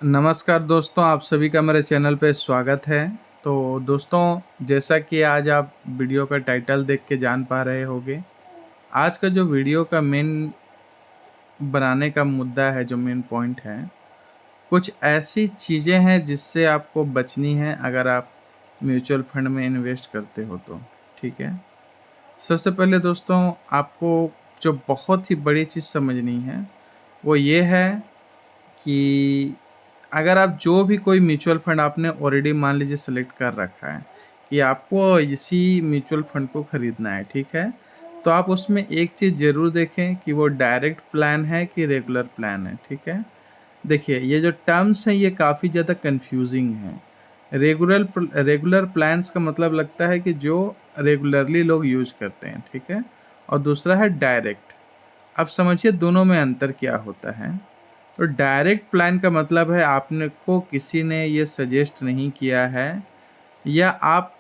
नमस्कार दोस्तों, आप सभी का मेरे चैनल पे स्वागत है। तो दोस्तों, जैसा कि आज आप वीडियो का टाइटल देख के जान पा रहे होंगे, आज का जो वीडियो का मेन बनाने का मुद्दा है, जो मेन पॉइंट है, कुछ ऐसी चीज़ें हैं जिससे आपको बचनी है अगर आप म्यूचुअल फंड में इन्वेस्ट करते हो तो, ठीक है? सबसे पहले दोस्तों, आपको जो बहुत ही बड़ी चीज़ समझनी है, वो ये है कि अगर आप जो भी कोई म्यूचुअल फंड आपने ऑलरेडी मान लीजिए सेलेक्ट कर रखा है कि आपको इसी म्यूचुअल फंड को खरीदना है, ठीक है? तो आप उसमें एक चीज़ ज़रूर देखें कि वो डायरेक्ट प्लान है कि रेगुलर प्लान है, ठीक है? देखिए, ये जो टर्म्स हैं ये काफ़ी ज़्यादा कन्फ्यूज़िंग हैं। रेगुलर प्लान्स का मतलब लगता है कि जो रेगुलरली लोग यूज़ करते हैं, ठीक है? और दूसरा है डायरेक्ट। अब समझिए दोनों में अंतर क्या होता है? तो डायरेक्ट प्लान का मतलब है आपने को किसी ने ये सजेस्ट नहीं किया है या आप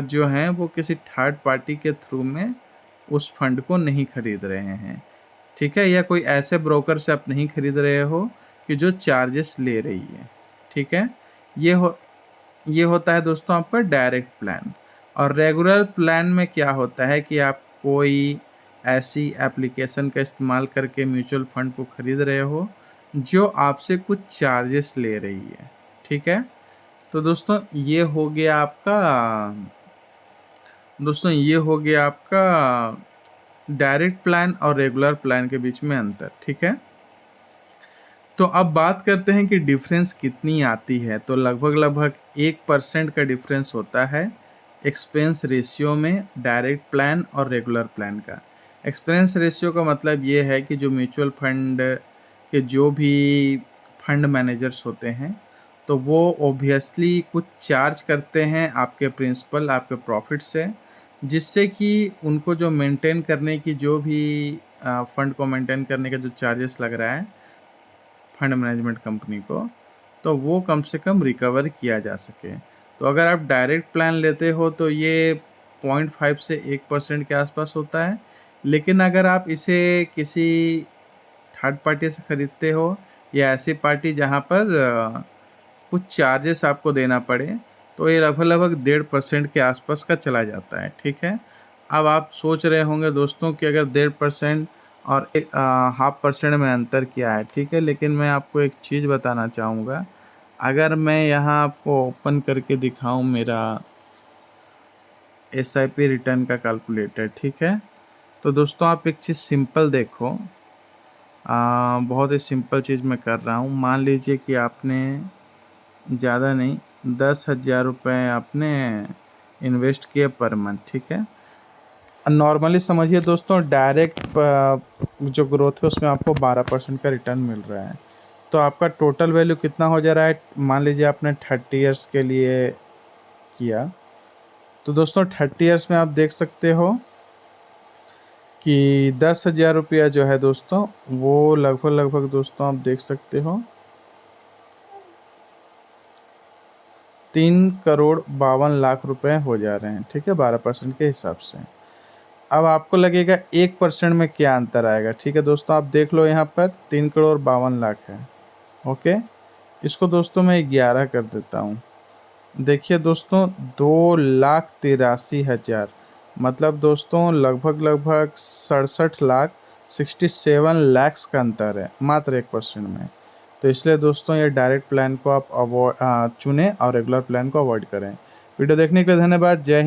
जो हैं वो किसी थर्ड पार्टी के थ्रू में उस फंड को नहीं खरीद रहे हैं, ठीक है? या कोई ऐसे ब्रोकर से आप नहीं खरीद रहे हो कि जो चार्जेस ले रही है, ठीक है? ये हो ये होता है दोस्तों आपका डायरेक्ट प्लान। और रेगुलर प्लान में क्या होता है कि आप कोई ऐसी एप्लीकेशन का इस्तेमाल करके म्यूचुअल फंड को खरीद रहे हो जो आपसे कुछ चार्जेस ले रही है, ठीक है? तो दोस्तों ये हो गया आपका डायरेक्ट प्लान और रेगुलर प्लान के बीच में अंतर, ठीक है? तो अब बात करते हैं कि डिफ़रेंस कितनी आती है, तो लगभग-लगभग 1% का डिफ़रेंस होता है एक्सपेंस रेशियो में डायरेक्ट प्लान और रेगुलर प्लान का। एक्सपेंस रेशियो का मतलब ये है कि जो म्यूचुअल फंड के जो भी फंड मैनेजर्स होते हैं, तो वो ऑब्वियसली कुछ चार्ज करते हैं आपके प्रिंसिपल, आपके प्रॉफ़िट से, जिससे कि उनको जो मेंटेन करने की जो भी फंड को मेंटेन करने का जो चार्जेस लग रहा है फंड मैनेजमेंट कंपनी को, तो वो कम से कम रिकवर किया जा सके। तो अगर आप डायरेक्ट प्लान लेते हो तो ये 0.5 से 1% के आसपास होता है। लेकिन अगर आप इसे किसी थर्ड पार्टी से खरीदते हो या ऐसी पार्टी जहाँ पर कुछ चार्जेस आपको देना पड़े, तो ये लगभग-लगभग 1.5% के आसपास का चला जाता है, ठीक है? अब आप सोच रहे होंगे दोस्तों कि अगर 1.5% और हाफ़ परसेंट में अंतर क्या है, ठीक है? लेकिन मैं आपको एक चीज़ बताना चाहूँगा, अगर मैं यहाँ आपको ओपन करके दिखाऊँ मेरा एसआईपी रिटर्न का कैलकुलेटर, ठीक है? तो दोस्तों आप एक चीज़ सिंपल देखो, बहुत ही सिंपल चीज़ मैं कर रहा हूँ। मान लीजिए कि आपने ज़्यादा नहीं, 10,000 रुपए आपने इन्वेस्ट किए पर मंथ, ठीक है? नॉर्मली समझिए दोस्तों डायरेक्ट जो ग्रोथ है उसमें आपको 12% का रिटर्न मिल रहा है। तो आपका टोटल वैल्यू कितना हो जा रहा है? मान लीजिए आपने 30 इयर्स के लिए किया। तो दोस्तों 30 इयर्स में आप देख सकते हो कि 10,000 रुपया जो है दोस्तों, वो लगभग-लगभग दोस्तों आप देख सकते हो 3,52,00,000 रुपए हो जा रहे हैं, ठीक है? 12% के हिसाब से। अब आपको लगेगा 1% में क्या अंतर आएगा, ठीक है दोस्तों? आप देख लो यहाँ पर 3,52,00,000 है, ओके? इसको दोस्तों मैं 11 कर देता हूँ। देखिए दोस्तों 2,83,000 मतलब दोस्तों लगभग-लगभग 67 लाख 67 लैक्स का अंतर है, मात्र 1% में। तो इसलिए दोस्तों ये डायरेक्ट प्लान को आप चुनें और रेगुलर प्लान को अवॉइड करें। वीडियो देखने के लिए धन्यवाद। जय हिंद।